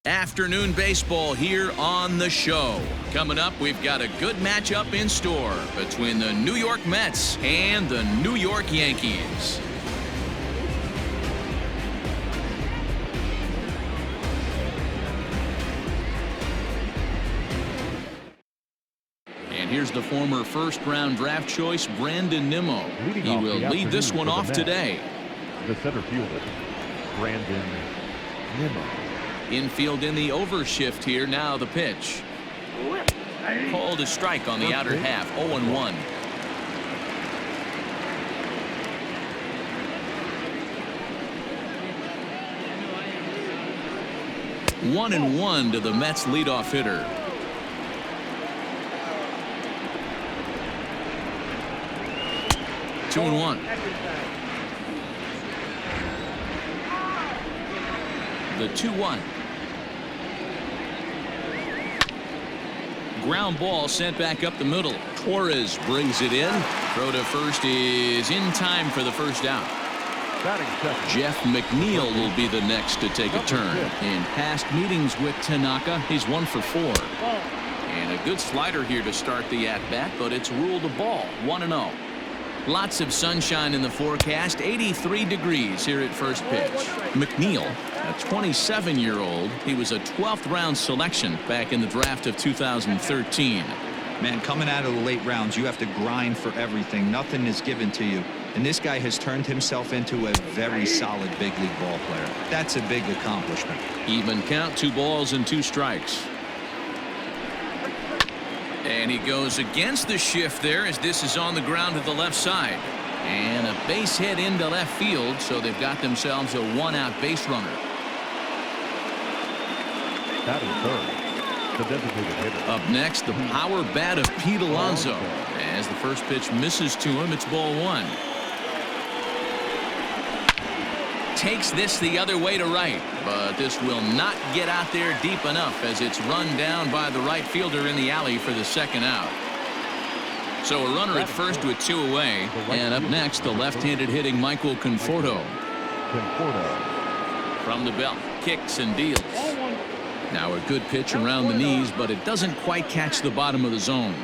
Afternoon baseball here on the show. Coming up, we've got a good matchup in store between the New York Mets and the New York Yankees. And here's the former first-round draft choice, Brandon Nimmo. He will lead this one off today. The center fielder, Brandon Nimmo. Infield in the overshift here. Now the pitch. Called a strike on the outer half. 0-1. One and one to the Mets leadoff hitter. Two and one. The 2-1. Ground ball sent back up the middle. Torres brings it in. Throw to first is in time for the first out. Jeff McNeil will be the next to take a turn. In past meetings with Tanaka, he's 1 for 4. And a good slider here to start the at-bat, but it's ruled a ball. 1-0. Lots of sunshine in the forecast. 83 degrees here at first pitch. McNeil, a 27-year-old. He was a 12th round selection back in the draft of 2013. Man, coming out of the late rounds, you have to grind for everything. Nothing is given to you. And this guy has turned himself into a very solid big league ball player. That's a big accomplishment. Even count, 2 balls and 2 strikes. And he goes against the shift there as this is on the ground to the left side. And a base hit into left field, so they've got themselves a 1-out base runner. Third, the designated hitter. Up next, the power bat of Pete Alonso. As the first pitch misses to him, it's ball 1. Takes this the other way to right, but this will not get out there deep enough as it's run down by the right fielder in the alley for the second out. So a runner at first with 2 away. And up next, the left-handed hitting Michael Conforto. From the belt, kicks and deals. Now a good pitch around the knees, but it doesn't quite catch the bottom of the zone.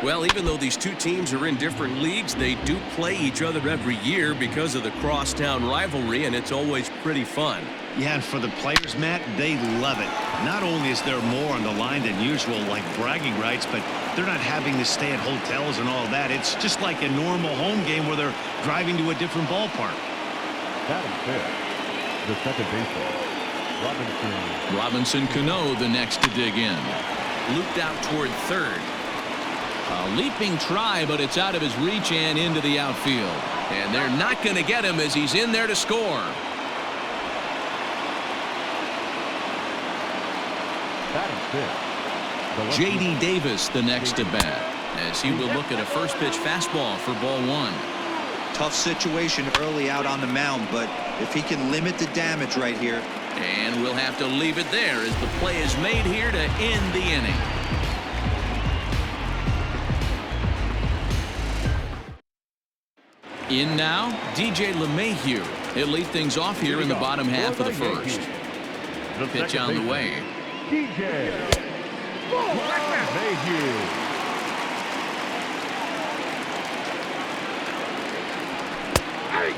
Well, even though these two teams are in different leagues, they do play each other every year because of the crosstown rivalry, and it's always pretty fun. Yeah, and for the players, Matt, they love it. Not only is there more on the line than usual, like bragging rights, but they're not having to stay at hotels and all that. It's just like a normal home game where they're driving to a different ballpark. Batting fifth, the second baseman, Robinson Cano the next to dig in. Looped out toward third. A leaping try, but it's out of his reach and into the outfield. And they're not going to get him as he's in there to score. J.D. Davis the next to bat as he will look at a first pitch fastball for ball 1. Tough situation early out on the mound, but if he can limit the damage right here. And we'll have to leave it there as the play is made here to end the inning. In now, DJ LeMahieu. He'll lead things off here in the bottom half of the first. Pitch on the way. DJ LeMahieu.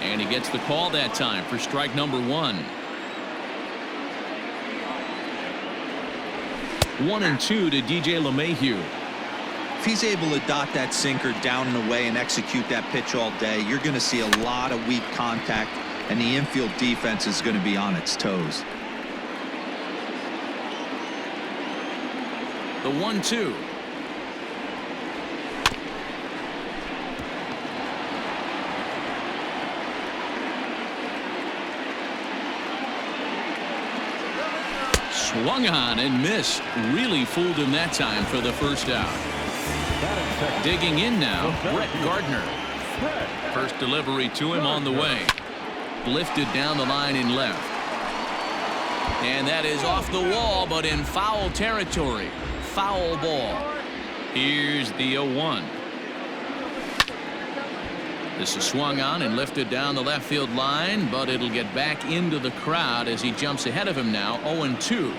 And he gets the call that time for strike number 1. 1-2 to DJ LeMahieu. If he's able to dot that sinker down and away and execute that pitch all day, you're going to see a lot of weak contact, and the infield defense is going to be on its toes. The 1-2. Swung on and missed. Really fooled him that time for the first out. Digging in now, Brett Gardner. First delivery to him on the way. Lifted down the line in left. And that is off the wall, but in foul territory. Foul ball. Here's the 0-1. This is swung on and lifted down the left field line, but it'll get back into the crowd as he jumps ahead of him now. 0-2.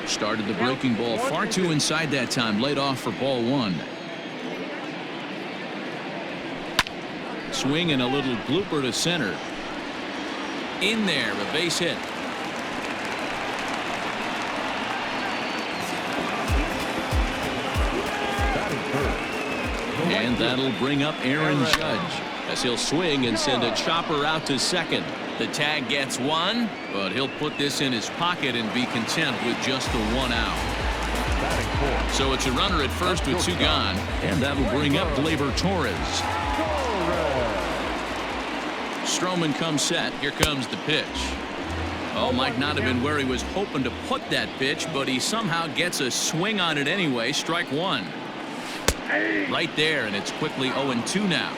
Started the breaking ball far too inside that time. Laid off for ball one. Swing and a little blooper to center. In there, a base hit. And that'll bring up Aaron Judge as he'll swing and send a chopper out to second. The tag gets one, but he'll put this in his pocket and be content with just the one out. So it's a runner at first with two gone, and that'll bring up Gleyber Torres. Stroman comes set. Here comes the pitch. Oh, might not have been where he was hoping to put that pitch, but he somehow gets a swing on it anyway. Strike one. Right there, and it's quickly 0-2 now.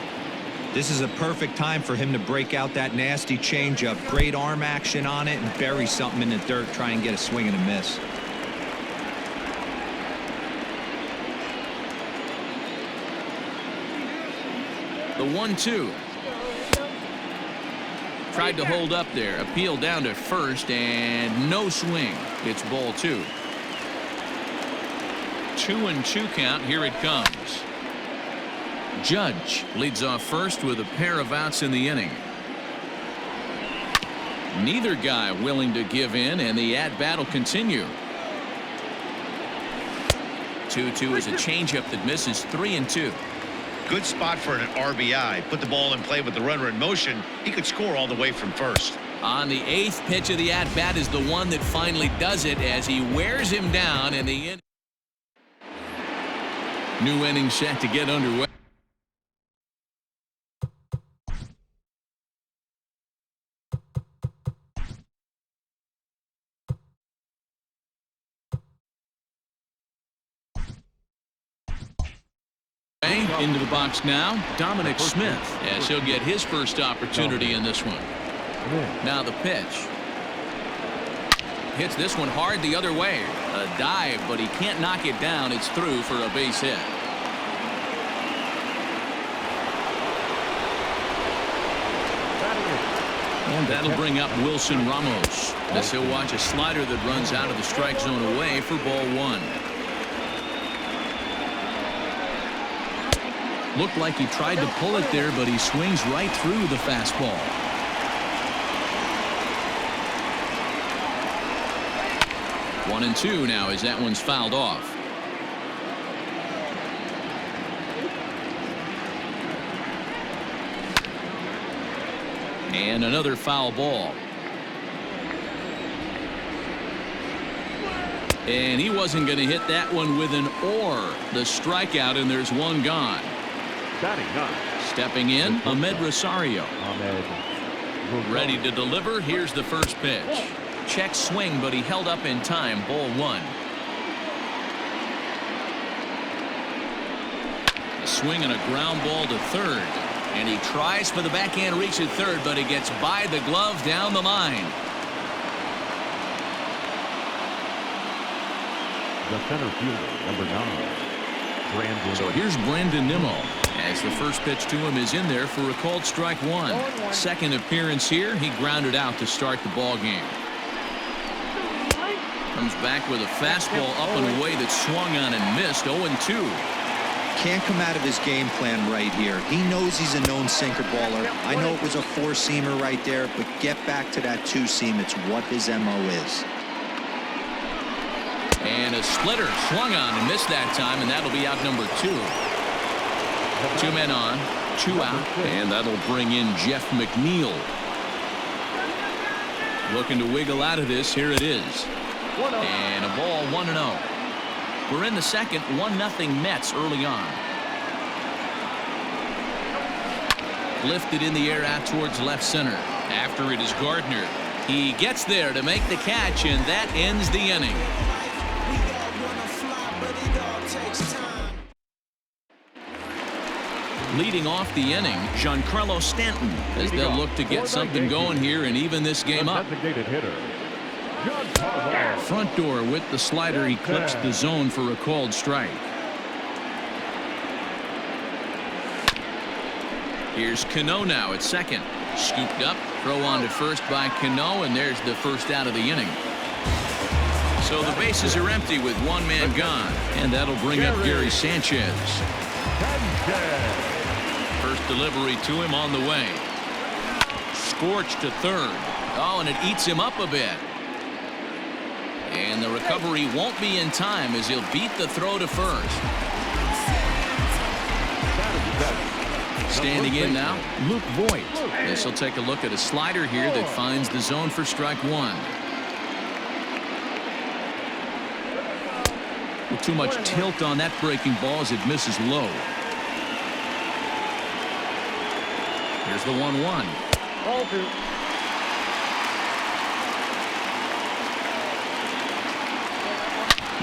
This is a perfect time for him to break out that nasty changeup. Great arm action on it and bury something in the dirt. Try and get a swing and a miss. The 1-2. Tried to hold up there. Appeal down to first and no swing. It's ball two. 2-2 count. Here it comes. Judge leads off first with a pair of outs in the inning. Neither guy willing to give in, and the at-bat will continue. 2-2 is a changeup that misses. 3-2. Good spot for an RBI. Put the ball in play with the runner in motion. He could score all the way from first. On the 8th pitch of the at-bat is the one that finally does it as he wears him down in the inning. New inning set to get underway. Into the box now, Dominic Smith, as he'll get his first opportunity in this one. Now the pitch. Hits this one hard the other way. A dive, but he can't knock it down. It's through for a base hit. And that'll bring up Wilson Ramos, as he'll watch a slider that runs out of the strike zone away for ball one. Looked like he tried to pull it there, but he swings right through the fastball. 1-2 now as that one's fouled off. And another foul ball. And he wasn't going to hit that one with an or. The strikeout, and there's one gone. Stepping in, Ahmed Rosario. Ready to deliver. Here's the first pitch. Check swing, but he held up in time. Ball one. A swing and a ground ball to third. And he tries for the backhand reach at third, but he gets by the glove down the line. The center fielder, number 9. Brandon. So here's Brandon Nimmo, as the first pitch to him is in there for a called strike one. Second appearance here. He grounded out to start the ball game. Comes back with a fastball up and away that swung on and missed. 0-2. Can't come out of his game plan right here. He knows he's a known sinker baller. I know it was a four-seamer right there, but get back to that two-seam. It's what his MO is. And a splitter swung on and missed that time, and that'll be out number 2. 2 men on, 2 out, and that'll bring in Jeff McNeil. Looking to wiggle out of this. Here it is. And a ball, 1-0. We're in the second, 1-0 Mets early on. Lifted in the air out towards left center. After it is Gardner. He gets there to make the catch, and that ends the inning. Leading off the inning, Giancarlo Stanton, as they'll look to get something going here and even this game up. Front door with the slider. He clips the zone for a called strike. Here's Cano now at second. Scooped up, throw on to first by Cano, and there's the first out of the inning. So the bases are empty with one man gone. And that'll bring up Gary Sanchez. First delivery to him on the way. Scorched to third. Oh, and it eats him up a bit. And the recovery won't be in time as he'll beat the throw to first. Standing in now, Luke Voigt. This will take a look at a slider here that finds the zone for strike one. With too much tilt on that breaking ball as it misses low. Here's the 1-1.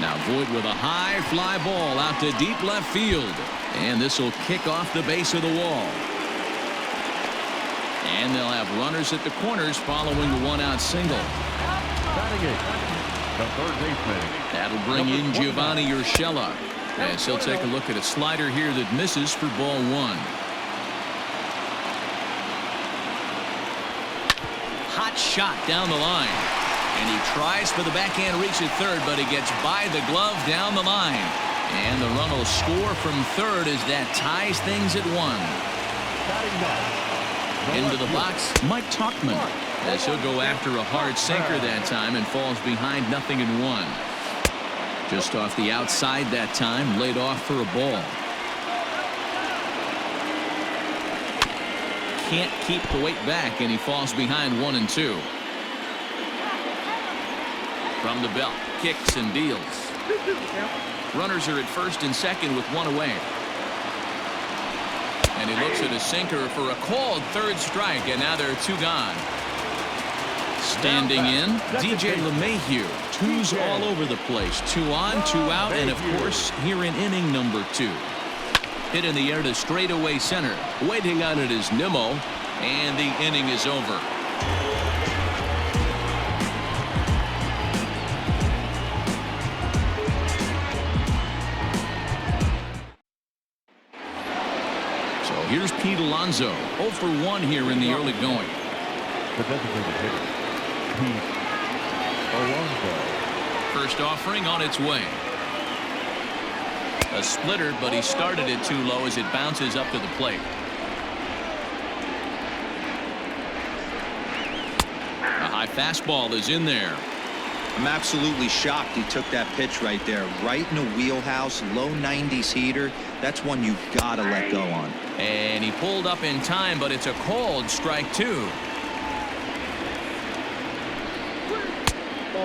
Now Voigt with a high fly ball out to deep left field. And this will kick off the base of the wall. And they'll have runners at the corners following the one-out single. The third baseman. That'll bring in Giovanni Urshela. As he'll take a look at a slider here that misses for ball one. Hot shot down the line. And he tries for the backhand reach at third, but he gets by the glove down the line. And the run will score from third as that ties things at one. Into the box, Mike Tauchman. As he'll go after a hard sinker that time and falls behind 0-1. Just off the outside that time, laid off for a ball. Can't keep the weight back, and he falls behind 1-2. From the belt, kicks and deals. Runners are at first and second with one away. And he looks at a sinker for a called third strike, and now there are two gone. Standing in, DJ LeMahieu. Twos all over the place. 2 on, 2 out, and of course, here in inning number 2. Hit in the air to straightaway center. Waiting on it is Nimmo, and the inning is over. Here's Pete Alonso, 0 for 1 here in the early going. The designated hitter, Pete Alonso. First offering on its way. A splitter, but he started it too low as it bounces up to the plate. A high fastball is in there. I'm absolutely shocked he took that pitch right there. Right in the wheelhouse, low 90s heater. That's one you gotta let go on. And he pulled up in time, but it's a called strike 2.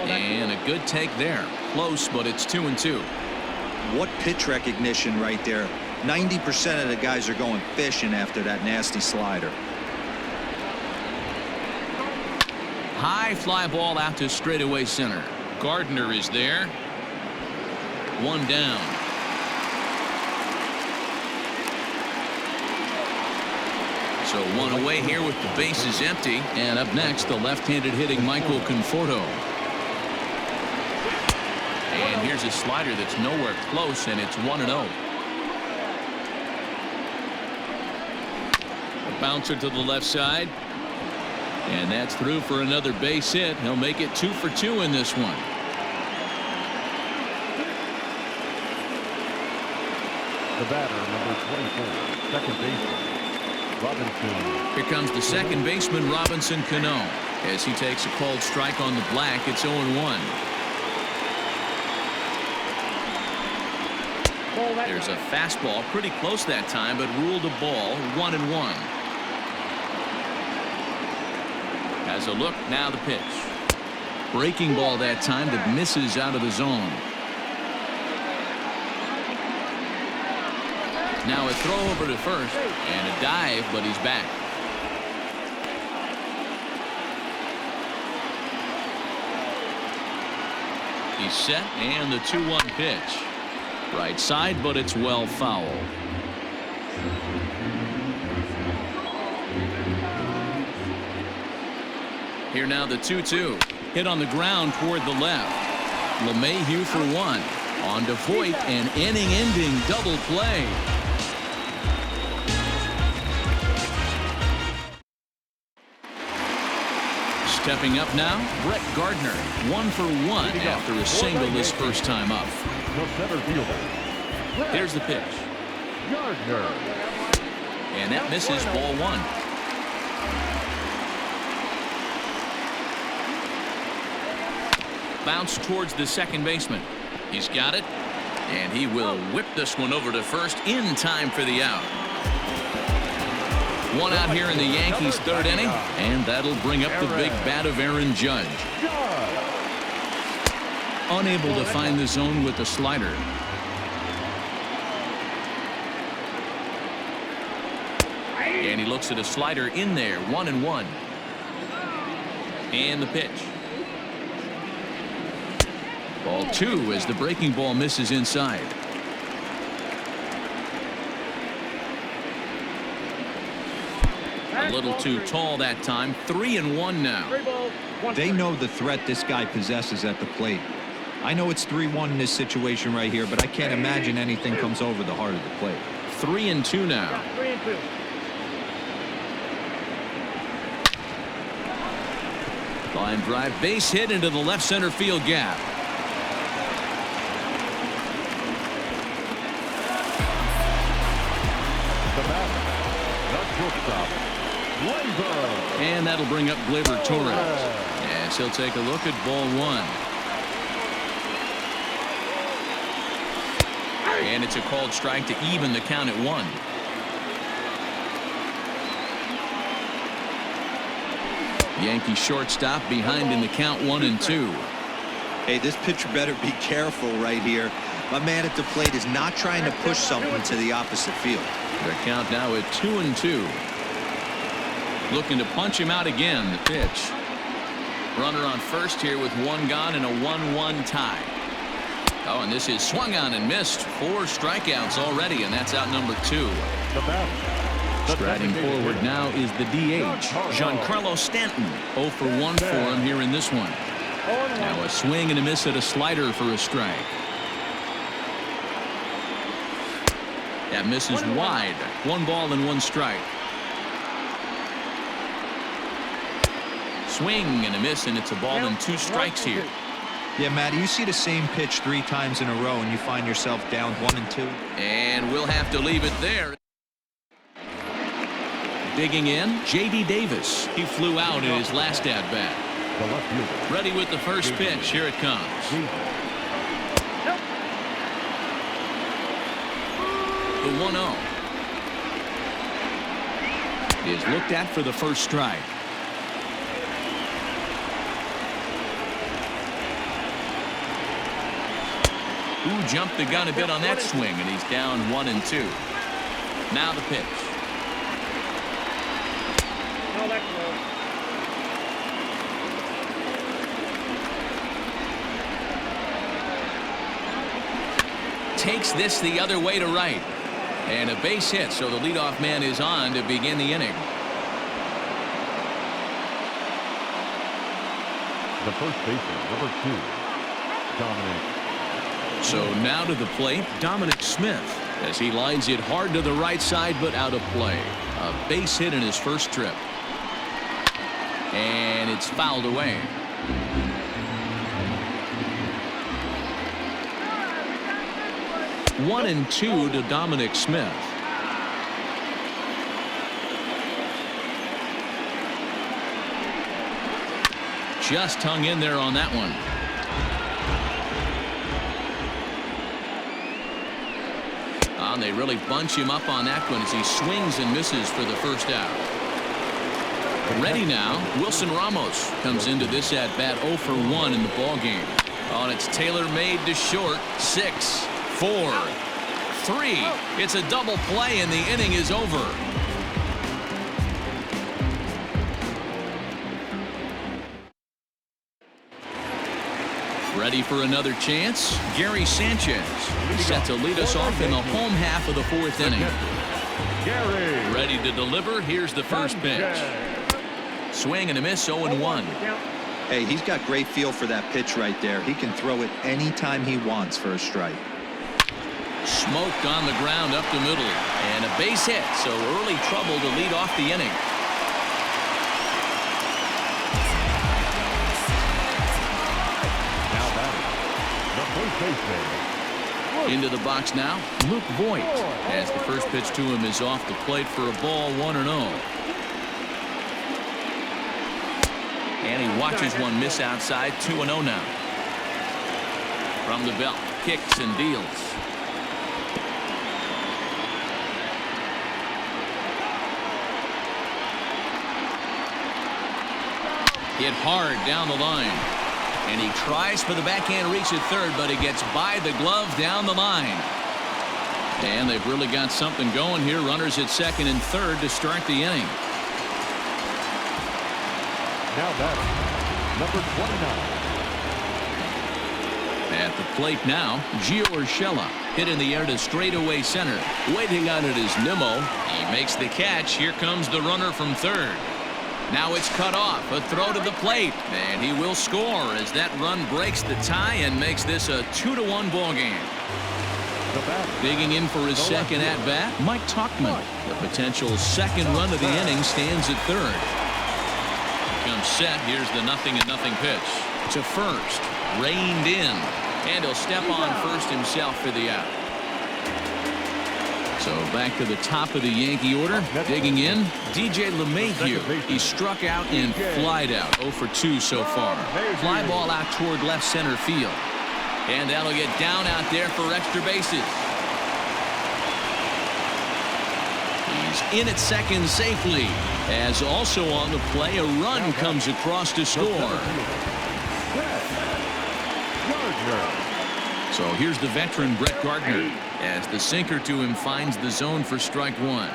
And a good take there. Close, but it's 2-2. What pitch recognition right there. 90% of the guys are going fishing after that nasty slider. High fly ball out to straightaway center. Gardner is there. One down. So one away here with the bases empty. And up next, the left-handed hitting Michael Conforto. And here's a slider that's nowhere close, and it's 1-0. A bouncer to the left side. And that's through for another base hit. He'll make it 2 for 2 in this one. The batter, number 24, second baseman, Robinson. Here comes the second baseman, Robinson Cano. As he takes a called strike on the black, it's 0-1. There's a fastball pretty close that time, but ruled a ball. 1-1. Has a look, now the pitch. Breaking ball that time that misses out of the zone. Now a throw over to first and a dive, but he's back. He's set, and the 2-1 pitch. Right side, but it's well foul. Here now the 2-2. Hit on the ground toward the left. LeMahieu for 1. On to Voigt, an inning-ending double play. Stepping up now, Brett Gardner. 1 for 1 after a single his first time up. The center fielder. Here's the pitch. Gardner. And that misses, ball 1. Bounce towards the second baseman. He's got it. And he will whip this one over to first in time for the out. One out here in the Yankees' third inning. And that'll bring up the big bat of Aaron Judge. Unable to find the zone with the slider. And he looks at a slider in there. 1-1. And the pitch. Ball 2 as the breaking ball misses inside. A little too tall that time. 3-1 now. They know the threat this guy possesses at the plate. I know it's 3-1 in this situation right here, but I can't imagine anything comes over the heart of the plate. 3-2 now. Line drive, base hit into the left center field gap. And that'll bring up Gleyber Torres. As he'll take a look at ball 1. And it's a called strike to even the count at 1. Yankee shortstop behind in the count 1-2. Hey, this pitcher better be careful right here. My man at the plate is not trying to push something to the opposite field. Their count now at 2-2. Looking to punch him out again. The pitch. Runner on first here with 1 gone and a 1-1 tie. Oh, and this is swung on and missed. 4 strikeouts already, and that's out number 2. Striding forward now is the DH, Giancarlo Stanton. 0 for 1 for him here in this one. Now a swing and a miss at a slider for a strike. That misses wide. 1 ball and 1 strike. Swing and a miss, and it's a ball and 2 strikes here. Yeah, Matty, you see the same pitch 3 times in a row, and you find yourself down 1-2. And we'll have to leave it there. Digging in, J.D. Davis. He flew out in his last at-bat. Ready with the first pitch. Here it comes. The 1-0 is looked at for the first strike. Who jumped the gun a bit on that swing, and he's down 1-2. Now the pitch. Takes this the other way to right. And a base hit, so the leadoff man is on to begin the inning. The first baseman, number 2, Dominic. So now to the plate, Dominic Smith, as he lines it hard to the right side, but out of play. A base hit in his first trip. And it's fouled away. One and 2 to Dominic Smith. Just hung in there on that one. And they really bunch him up on that one as he swings and misses for the first out. Ready now, Wilson Ramos comes into this at bat 0 for 1 in the ball game. Oh, and it's tailor-made to short. 6, 4, 3. It's a double play and the inning is over. Ready for another chance? Gary Sanchez set to lead us off in the home half of the 4th inning. Ready to deliver. Here's the first pitch. Swing and a miss, 0-1. Hey, he's got great feel for that pitch right there. He can throw it anytime he wants for a strike. Smoked on the ground up the middle. And a base hit, so early trouble to lead off the inning. baseman. Into the box now, Luke Voigt, as the first pitch to him is off the plate for a ball, 1-0. And he watches one miss outside, 2-0 now. From the belt, kicks and deals. Hit hard down the line. And he tries for the backhand reach at third, but he gets by the glove down the line. And they've really got something going here. Runners at second and third to start the inning. Now batting, number 29. At the plate now, Gio Urshela. Hit in the air to straightaway center. Waiting on it is Nimmo. He makes the catch. Here comes the runner from third. Now it's cut off. A throw to the plate. And he will score as that run breaks the tie and makes this a 2-1 ball game. Digging in for his second at-bat, Mike Tauchman. The potential second run of the inning stands at third. Comes set. Here's the 0-0 pitch. To first. Reined in. And he'll step on first himself for the out. So back to the top of the Yankee order. Digging in, DJ LeMahieu. He struck out and flied out. 0 for 2 so far. Fly ball out toward left center field. And that'll get down out there for extra bases. He's in at second safely. As also on the play, a run comes across to score. So here's the veteran Brett Gardner as the sinker to him finds the zone for strike one.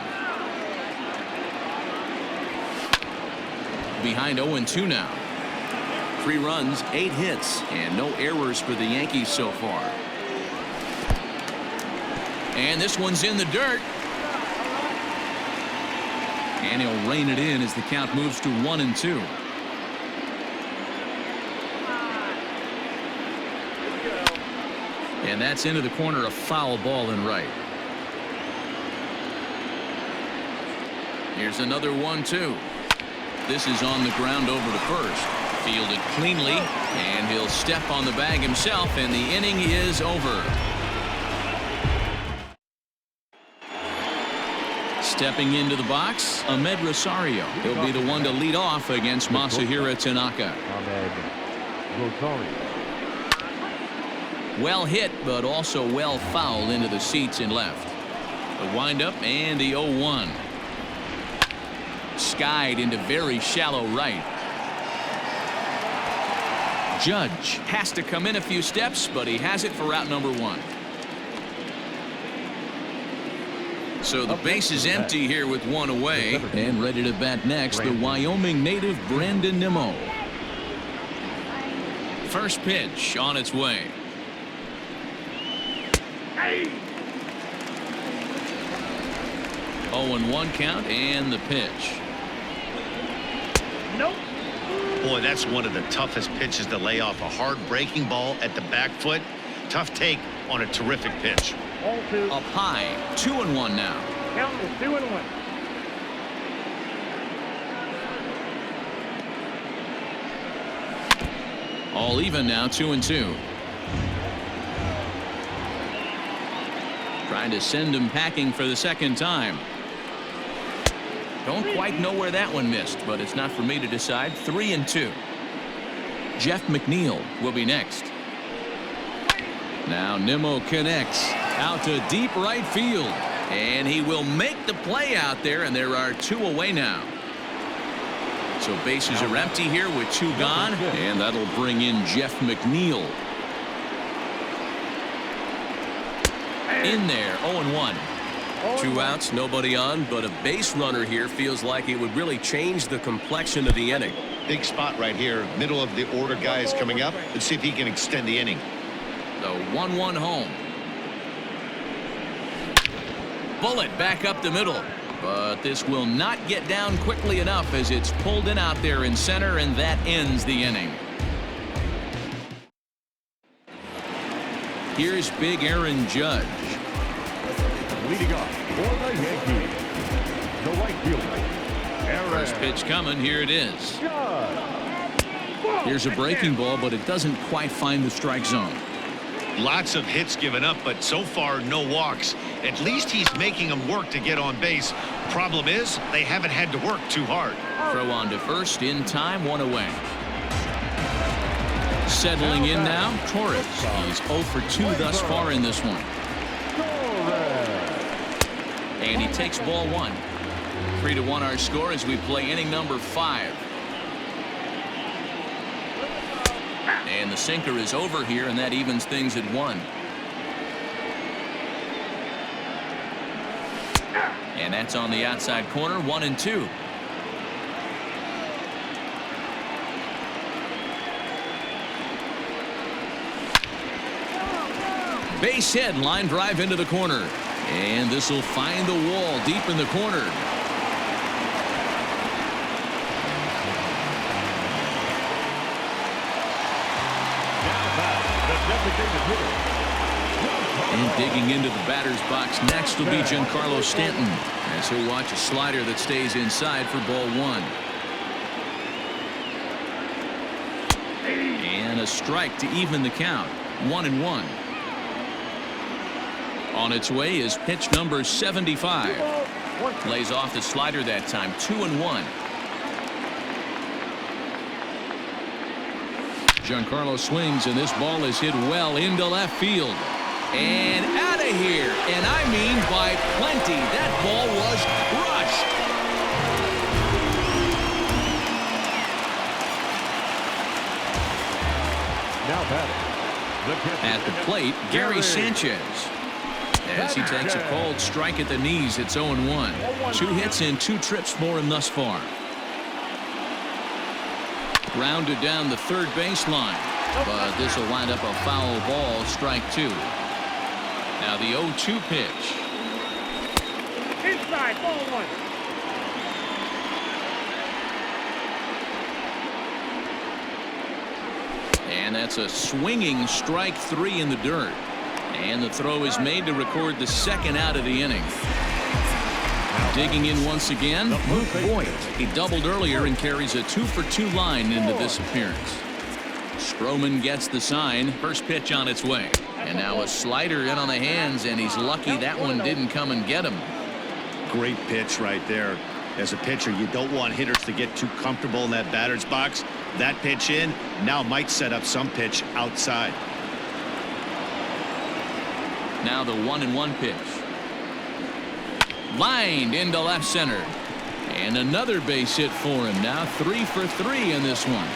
Behind 0-2 now. 3 runs, 8 hits, and no errors for the Yankees so far. And this one's in the dirt. And he'll rein it in as the count moves to 1-2. And that's into the corner, a foul ball in right. Here's another 1-2. This is on the ground over to first. Fielded cleanly, and he'll step on the bag himself, and the inning is over. Stepping into the box, Ahmed Rosario. He'll be the one to lead off against Masahiro Tanaka. Well hit, but also well fouled into the seats and left. The windup and the 0-1. Skied into very shallow right. Judge has to come in a few steps, but he has it for out number 1. So the base is empty here with 1 away. And ready to bat next, the Wyoming native Brandon Nimmo. First pitch on its way. 0-1 count and the pitch. Nope. Boy, that's one of the toughest pitches to lay off. A hard breaking ball at the back foot. Tough take on a terrific pitch. Up high, 2-1 now. Count is 2-1. All even now, 2-2. Trying to send him packing for the second time. Don't quite know where that one missed, but it's not for me to decide. 3-2. Jeff McNeil will be next. Now Nimmo connects out to deep right field, and he will make the play out there, and there are 2 away now. So bases are empty here with 2 gone, and that'll bring in Jeff McNeil. In there, 0-1. 2 outs, nobody on, but a base runner here feels like it would really change the complexion of the inning. Big spot right here. Middle of the order guy is coming up. Let's see if he can extend the inning. The 1-1 home. Bullet back up the middle. But this will not get down quickly enough as it's pulled in out there in center, and that ends the inning. Here's big Aaron Judge. Leading off for the Yankees, the right fielder, Aaron. First pitch coming. Here it is. Judge. Here's a breaking ball, but it doesn't quite find the strike zone. Lots of hits given up, but so far no walks. At least he's making them work to get on base. Problem is, they haven't had to work too hard. Throw on to first in time, 1 away. Settling in now, Torres. He's 0 for 2 thus far in this one. And he takes ball 1. 3-1 our score as we play inning number 5. And the sinker is over here, and that evens things at 1. And that's on the outside corner, 1-2. Base hit, line drive into the corner. And this will find the wall deep in the corner. And digging into the batter's box next will be Giancarlo Stanton, as he'll watch a slider that stays inside for ball 1. And a strike to even the count, 1-1. On its way is pitch number 75. Lays off the slider that time, 2-1. Giancarlo swings, and this ball is hit well into left field. And out of here, and I mean by plenty. That ball was crushed. Now batting. At the plate, Gary Sanchez. As he takes a cold strike at the knees, it's 0-1. 2 hits and 2 trips for him thus far. Grounded down the third baseline, but this will wind up a foul ball, strike 2. Now the 0-2 pitch. Inside, ball 1. And that's a swinging strike 3 in the dirt. And the throw is made to record the second out of the inning. Digging in once again, Luke Voigt. He doubled earlier and carries a 2 for 2 line into this appearance. Stroman gets the sign. First pitch on its way. And now a slider in on the hands, and he's lucky that one didn't come and get him. Great pitch right there. As a pitcher, you don't want hitters to get too comfortable in that batter's box. That pitch in now might set up some pitch outside. Now the 1-1 pitch. Lined into left center. And another base hit for him. Now 3 for 3 in this one.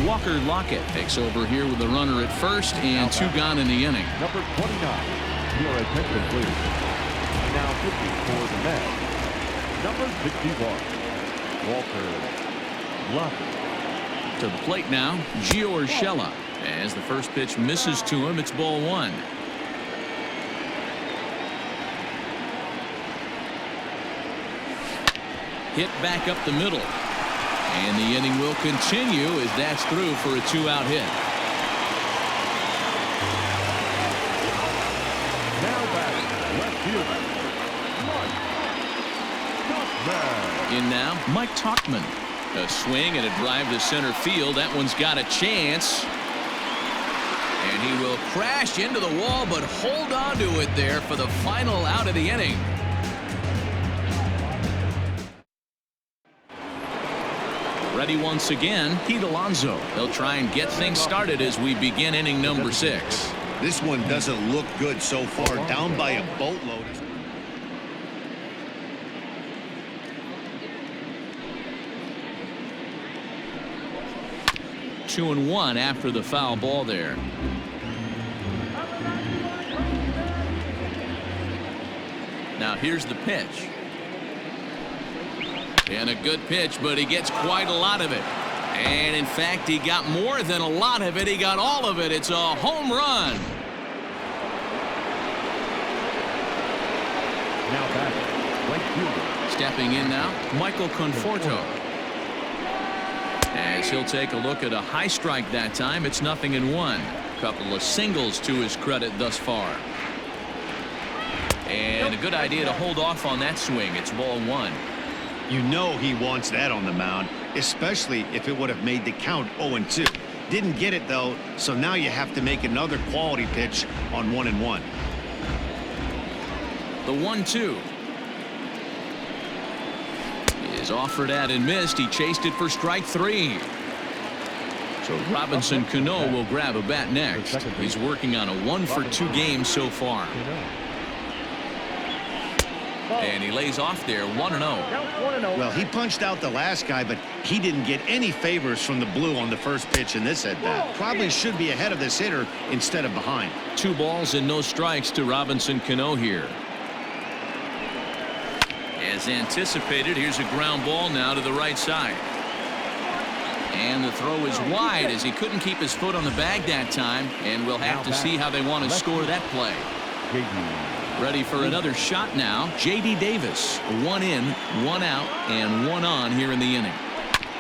Walker Lockett takes over here with the runner at first, and 2 gone in the inning. Number 29. Your attention, please. Now 50 for the man. Number 61. Walker Lockett. To the plate now, Gio Urshela. As the first pitch misses to him, it's ball 1. Hit back up the middle. And the inning will continue as that's through for a 2-out hit. Now batting, left fielder. In now, Mike Tauchman. A swing and a drive to center field. That one's got a chance. And he will crash into the wall, but hold on to it there for the final out of the inning. Ready once again, Pete Alonso. They'll try and get things started as we begin inning number 6. This one doesn't look good so far. Down by a boatload. 2-1 after the foul ball there. Now here's the pitch. And a good pitch, but he gets quite a lot of it. And in fact, he got more than a lot of it. He got all of it. It's a home run. Now back, right fielder. Stepping in now, Michael Conforto. As he'll take a look at a high strike that time, it's 0-1. Couple of singles to his credit thus far. And a good idea to hold off on that swing. It's ball 1. You know he wants that on the mound, especially if it would have made the count 0-2. Didn't get it, though, so now you have to make another quality pitch on 1-1. The 1-2 is offered at and missed. He chased it for strike 3. So Robinson Cano will grab a bat next. He's working on a 1-for-2 game so far. And he lays off there 1-0. Well, he punched out the last guy, but he didn't get any favors from the blue on the first pitch in this at-bat. Probably should be ahead of this hitter instead of behind. 2 balls and no strikes to Robinson Cano here. As anticipated, here's a ground ball now to the right side. And the throw is wide as he couldn't keep his foot on the bag that time. And we'll have to see how they want to score that play. Ready for another shot now. J.D. Davis. 1 in, 1 out, and 1 on here in the inning.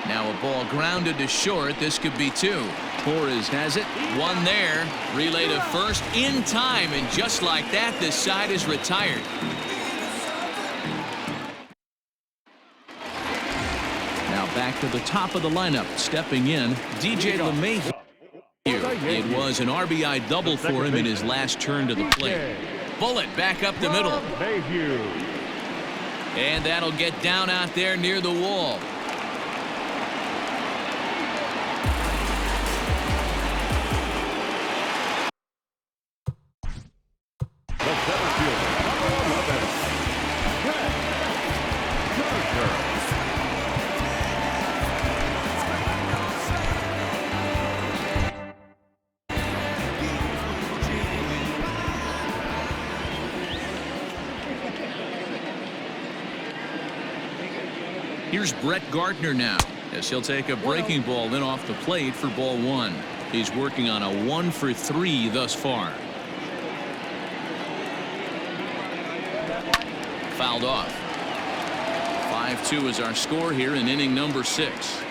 Now a ball grounded to short. This could be 2. Torres has it. 1 there. Relay to first in time. And just like that, this side is retired. Now back to the top of the lineup. Stepping in, DJ LeMahieu. It was an RBI double for him in his last turn to the plate. Bullet back up the middle. And that'll get down out there near the wall. The center fielder, number 11, Tanaka. Here's Brett Gardner now, as he'll take a breaking ball in off the plate for ball 1. He's working on a 1-for-3 thus far. Fouled off. 5-2 is our score here in inning number 6.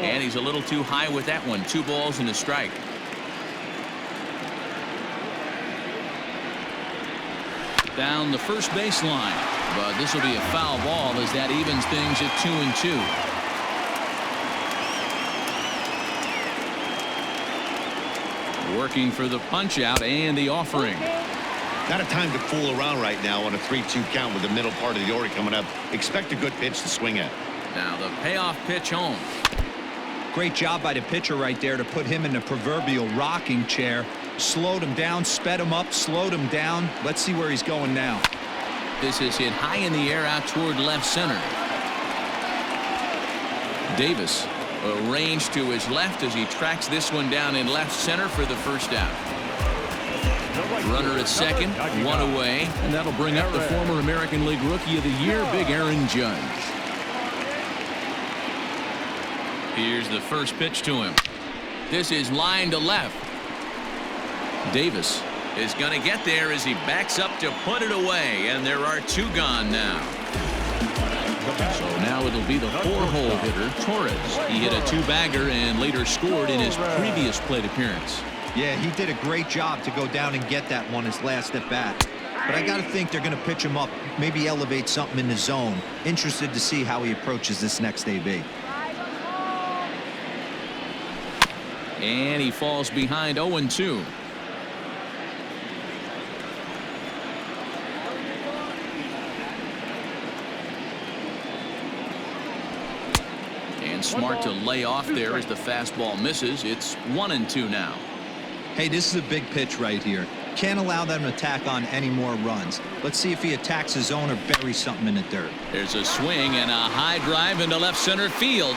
And he's a little too high with that one. 2 balls and a strike. Down the first baseline, but this will be a foul ball as that evens things at 2-2. Working for the punch out and the offering. Not a time to fool around right now on a 3-2 count with the middle part of the order coming up. Expect a good pitch to swing at. Now the payoff pitch home. Great job by the pitcher right there to put him in the proverbial rocking chair. Slowed him down, sped him up, slowed him down. Let's see where he's going now. This is hit high in the air out toward left center. Davis arranged to his left as he tracks this one down in left center for the first out. Runner at second, 1 away, and that'll bring up the former American League Rookie of the Year, Big Aaron Judge. Here's the first pitch to him. This is line to left. Davis is going to get there as he backs up to put it away, and there are 2 gone now. So now it'll be the 4-hole hitter, Torres. He hit a 2-bagger and later scored in his previous plate appearance. Yeah, he did a great job to go down and get that one his last at bat. But I got to think they're going to pitch him up, maybe elevate something in the zone. Interested to see how he approaches this next AB. And he falls behind 0-2. And smart to lay off there as the fastball misses. It's 1-2 now. Hey, this is a big pitch right here. Can't allow them to tack on any more runs. Let's see if he attacks his zone or buries something in the dirt. There's a swing and a high drive into left center field.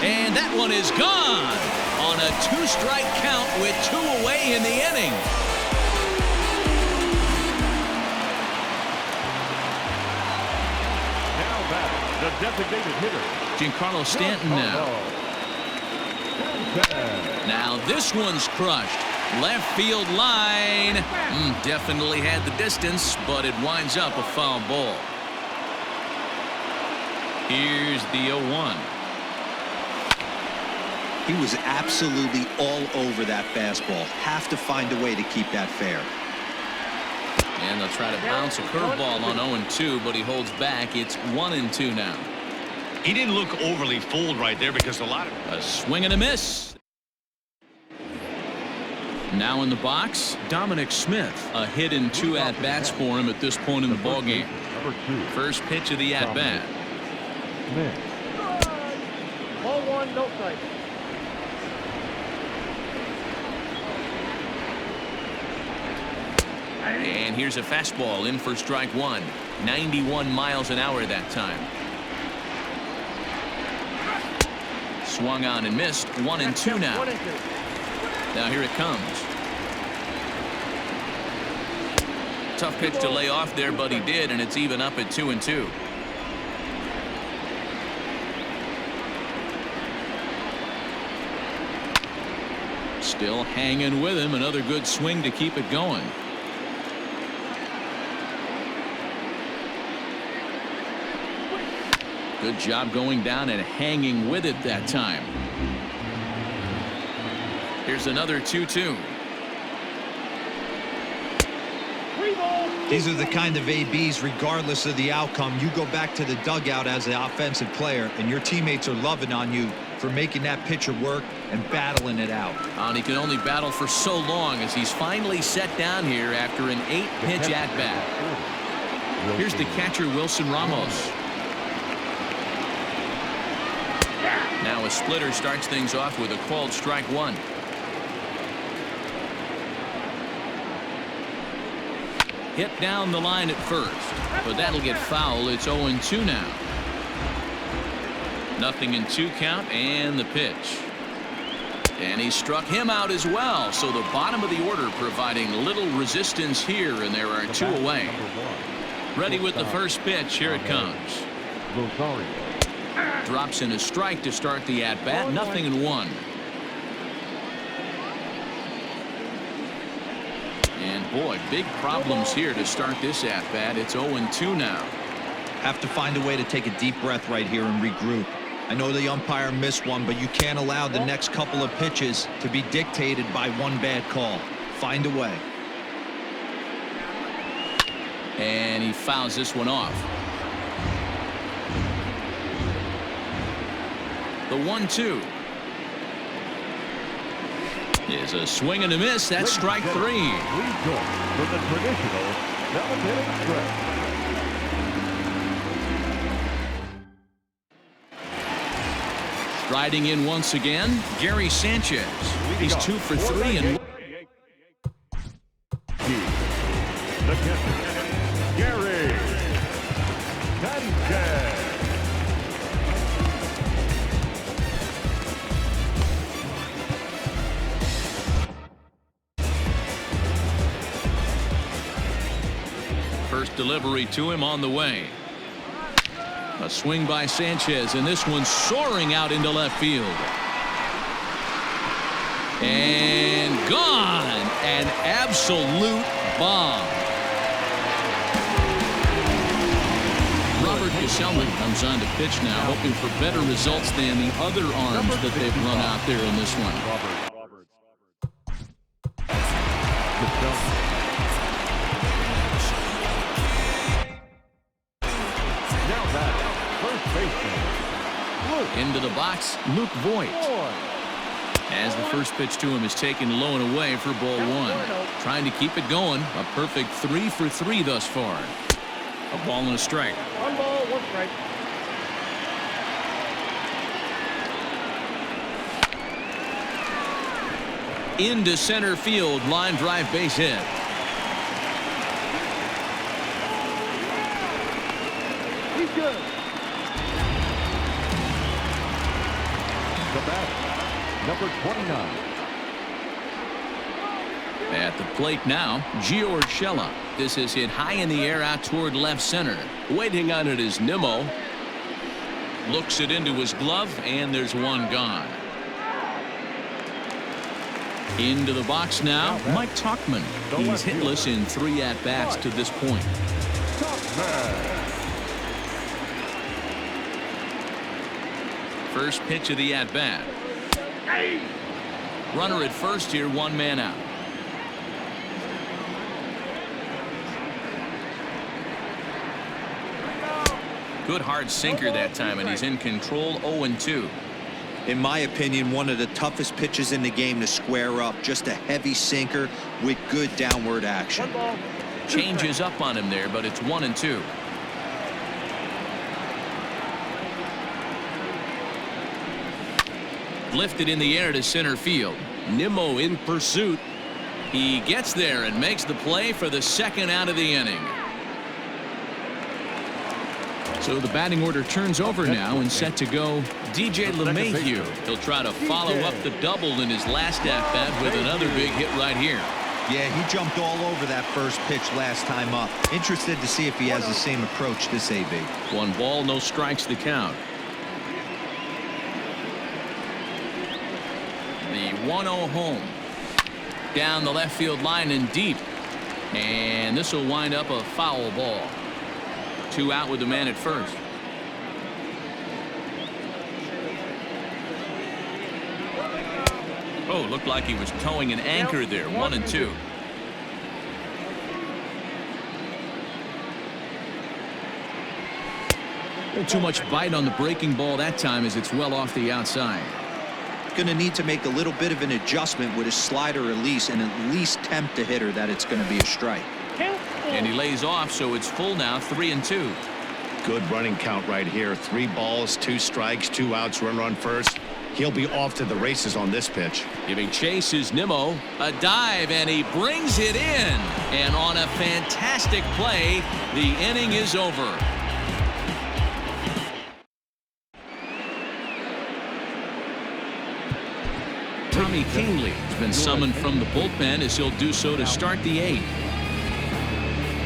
And that one is gone on a 2-strike count with 2 away in the inning. Now back, the designated hitter, Giancarlo Stanton now. Now this one's crushed. Left field line. Definitely had the distance, but it winds up a foul ball. Here's the 0-1. He was absolutely all over that fastball. Have to find a way to keep that fair. And they'll try to bounce a curveball on 0-2, but he holds back. It's 1-2 now. He didn't look overly fooled right there because A swing and a miss. Now in the box, Dominic Smith. A hit in 2 at-bats for him at this point in the ballgame. First pitch of the at-bat. Ball 1, no strike. And here's a fastball in for strike 1. 91 miles an hour that time. Swung on and missed. 1-2 now. Now here it comes. Tough pitch to lay off there, but he did, and it's even up at 2-2. Still hanging with him. Another good swing to keep it going. Good job going down and hanging with it that time. Here's another 2-2. These are the kind of ABs, regardless of the outcome, you go back to the dugout as the offensive player, and your teammates are loving on you for making that pitcher work and battling it out. And he can only battle for so long as he's finally set down here after an 8-pitch at-bat. Here's the catcher, Wilson Ramos. Now a splitter starts things off with a called strike 1. Hit down the line at first, but that'll get foul. It's 0-2 now. Nothing in 2 count, and the pitch. And he struck him out as well. So the bottom of the order providing little resistance here, and there are 2 away. Ready with the first pitch. Here it comes. Drops in a strike to start the at-bat. 0-1. And boy, big problems here to start this at-bat. It's 0-2 now. Have to find a way to take a deep breath right here and regroup. I know the umpire missed one, but you can't allow the next couple of pitches to be dictated by one bad call. Find a way. And he fouls this one off. The 1-2 is a swing and a miss. That's strike 3. For the traditional seventh-inning stretch. Striding in once again, Gary Sanchez. He's 2 for 3 and the catcher, Gary Sanchez. First delivery to him on the way. A swing by Sanchez, and this one soaring out into left field. And gone. An absolute bomb. Robert Gesellman comes on to pitch now, hoping for better results than the other arms that they've run out there in this one. Into the box, Luke Voigt. As the first pitch to him is taken low and away for ball 1. Trying to keep it going. A perfect 3 for 3 thus far. A ball and a strike. 1 ball, 1 strike. Into center field, line drive, base hit. He's good. The bat, number 29. At the plate now, Gio Urshela. This is hit high in the air out toward left center. Waiting on it is Nimmo. Looks it into his glove, and there's one gone. Into the box now, Mike Tauchman. He's hitless in 3 at-bats to this point. First pitch of the at-bat. Runner at first here, 1 man out. Good hard sinker that time, and he's in control. 0-2. In my opinion, one of the toughest pitches in the game to square up. Just a heavy sinker with good downward action. Changes up on him there, but it's 1-2. Lifted in the air to center field. Nimmo in pursuit. He gets there and makes the play for the second out of the inning. So the batting order turns over now and set to go DJ LeMahieu. He'll try to follow up the double in his last at-bat with another big hit right here. Yeah, he jumped all over that first pitch last time up. Interested to see if he has the same approach this AB. 1 ball, no strikes the count. The 1-0 home. Down the left field line and deep. And this will wind up a foul ball. 2 out with the man at first. Oh, looked like he was towing an anchor there. 1-2. Too much bite on the breaking ball that time as it's well off the outside. Going to need to make a little bit of an adjustment with his slider release and at least tempt the hitter that it's going to be a strike. And he lays off, so it's full now. 3-2. Good running count right here. 3 balls, 2 strikes, 2 outs, runner on first. He'll be off to the races on this pitch. Giving chase is Nimmo. A dive, and he brings it in. And on a fantastic play, the inning is over. Tommy Kingley has been summoned from the bullpen as he'll do so to start the 8th.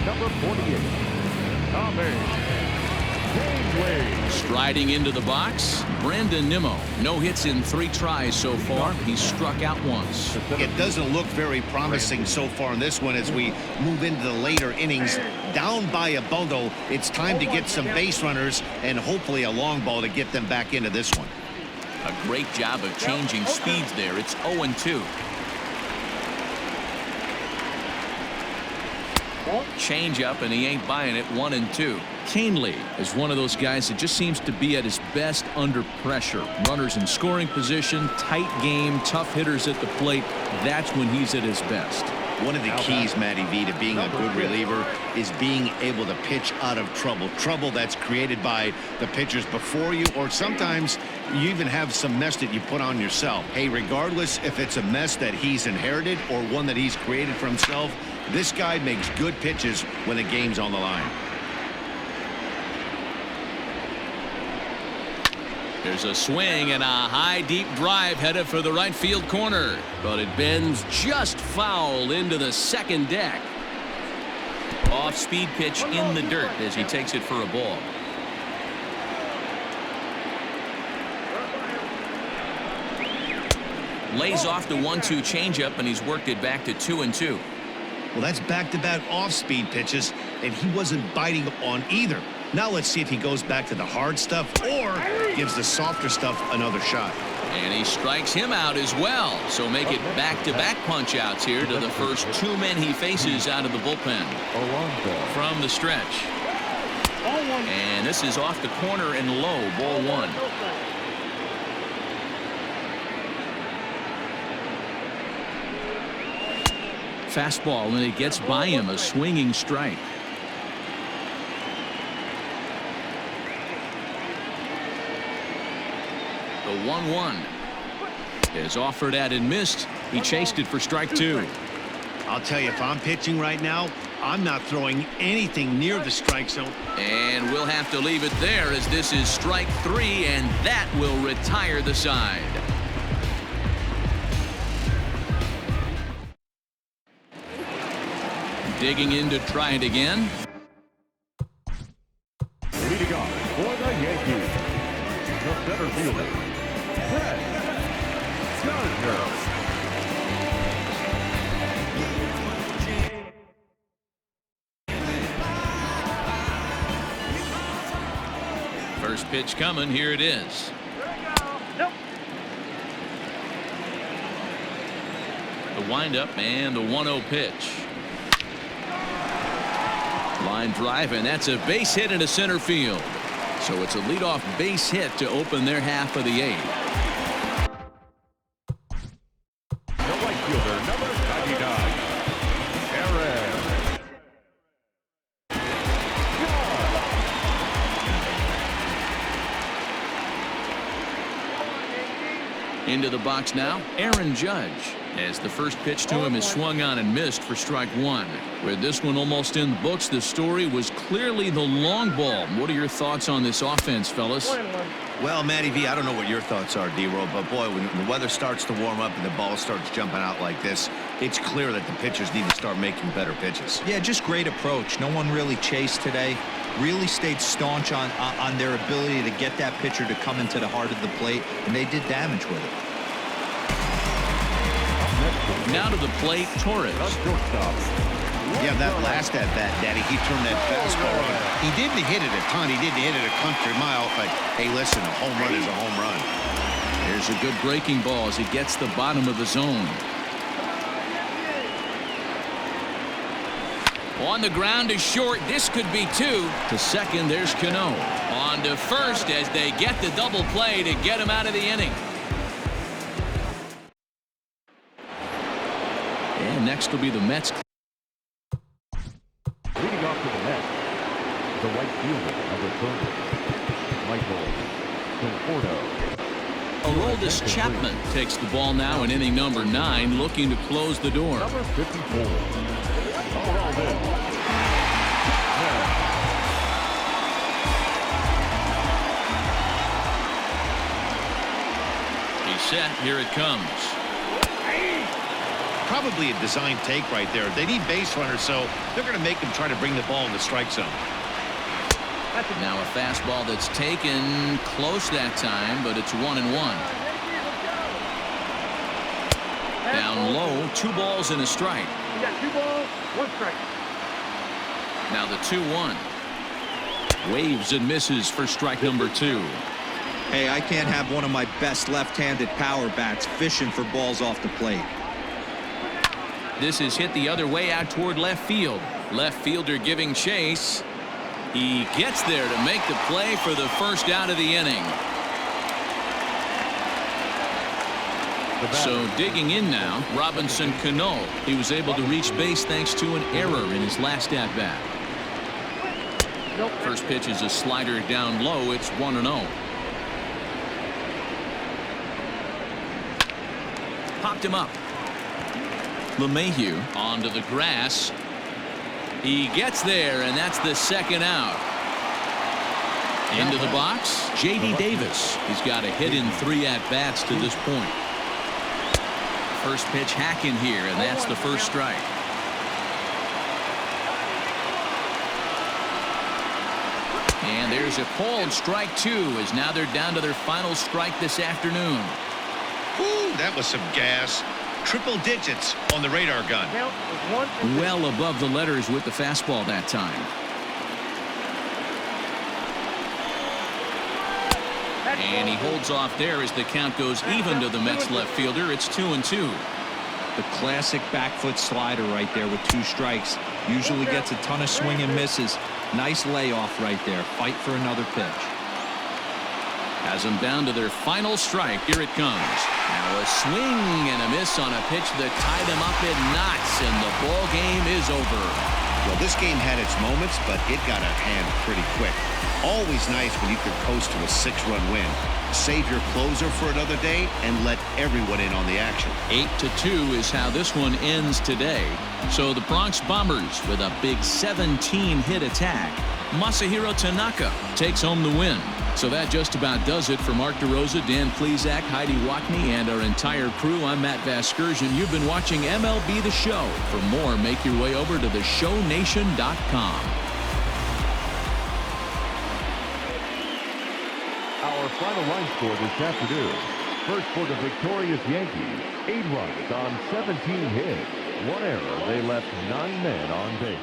Number 48, Tommy Kingley. Striding into the box, Brandon Nimmo. No hits in 3 tries so far. He's struck out once. It doesn't look very promising so far in this one as we move into the later innings. Down by a bundle, it's time to get some base runners and hopefully a long ball to get them back into this one. A great job of changing speeds there. It's 0-2. Change up, and he ain't buying it. 1-2. Kingley is one of those guys that just seems to be at his best under pressure. Runners in scoring position, tight game, tough hitters at the plate. That's when he's at his best. One of the keys, Matty V, to being a good reliever is being able to pitch out of trouble. Trouble that's created by the pitchers before you, or sometimes you even have some mess that you put on yourself. Hey, regardless if it's a mess that he's inherited or one that he's created for himself, this guy makes good pitches when the game's on the line. There's a swing and a high deep drive headed for the right field corner, but it bends just foul into the second deck. Off speed pitch in the dirt as he takes it for a ball. Lays off the 1-2 changeup, and he's worked it back to 2-2. Well, that's back-to-back off-speed pitches, and he wasn't biting on either. Now let's see if he goes back to the hard stuff or gives the softer stuff another shot. And he strikes him out as well. So make it back-to-back punch-outs here to the first 2 men he faces out of the bullpen. From the stretch. And this is off the corner and low. Ball 1. Fastball, and it gets by him. A swinging strike. The 1-1 is offered at and missed. He chased it for strike 2. I'll tell you, if I'm pitching right now, I'm not throwing anything near the strike zone. And we'll have to leave it there as this is strike 3, and that will retire the side. Digging in to try it again. Leading off for the Yankees, the center fielder, Gardner. First pitch coming. Here it is. The windup and the 1-0 pitch. Line drive, and that's a base hit into center field. So it's a leadoff base hit to open their half of the 8th. The right fielder, number 99, Aaron. Into the box now, Aaron Judge, as the first pitch to him is swung on and missed for strike 1. With this one almost in the books, the story was clearly the long ball. What are your thoughts on this offense, fellas? Well, Matty V, I don't know what your thoughts are, D-Roll, but boy, when the weather starts to warm up and the ball starts jumping out like this, it's clear that the pitchers need to start making better pitches. Yeah, just great approach. No one really chased today. Really stayed staunch on their ability to get that pitcher to come into the heart of the plate, and they did damage with it. Now to the plate, Torres. Yeah, that last at-bat, Daddy, he turned that fastball on. He didn't hit it a ton. He didn't hit it a country mile, but hey, listen, a home run is a home run. Here's a good breaking ball as he gets the bottom of the zone. On the ground is short. This could be 2. To second, there's Cano. On to first as they get the double play to get him out of the inning. And next will be the Mets. Leading off to the Mets, the right fielder, number 30, Michael Conforto. Aroldis Chapman takes the ball now in inning number 9, looking to close the door. Number 54, Aroldis. He's set. Here it comes. Probably a design take right there. They need base runners, so they're going to make them try to bring the ball in the strike zone. Now a fastball that's taken close that time, but it's 1-1. Down low, 2 balls and a strike. You got 2 balls, 1 strike. Now the 2-1. Waves and misses for strike number 2. Hey, I can't have one of my best left-handed power bats fishing for balls off the plate. This is hit the other way out toward left field. Left fielder giving chase. He gets there to make the play for the first out of the inning. So digging in now, Robinson Cano. He was able to reach base thanks to an error in his last at-bat. First pitch is a slider down low. It's 1-0. Popped him up. LeMahieu onto the grass. He gets there, and that's the second out. Into the box, J.D. Davis. He's got a hit in 3 at-bats to this point. First pitch hacking here, and that's the first strike. And there's a called strike 2, as now they're down to their final strike this afternoon. Woo, that was some gas. Triple digits on the radar gun. Well above the letters with the fastball that time. And he holds off there as the count goes even to the Mets left fielder. It's 2-2. The classic back foot slider right there with 2 strikes. Usually gets a ton of swing and misses. Nice layoff right there. Fight for another pitch. Has them down to their final strike. Here it comes. Now a swing and a miss on a pitch that tied him up in knots, and the ball game is over. Well, this game had its moments, but it got out of hand pretty quick. Always nice when you can coast to a 6-run win. Save your closer for another day and let everyone in on the action. 8-2 is how this one ends today. So the Bronx Bombers with a big 17-hit attack. Masahiro Tanaka takes home the win. So that just about does it for Mark DeRosa, Dan Plesac, Heidi Wackney, and our entire crew. I'm Matt Vasgersian. You've been watching MLB The Show. For more, make your way over to theshownation.com. Our final line score this afternoon. First for the victorious Yankees, 8 runs on 17 hits. 1 error. They left 9 men on base.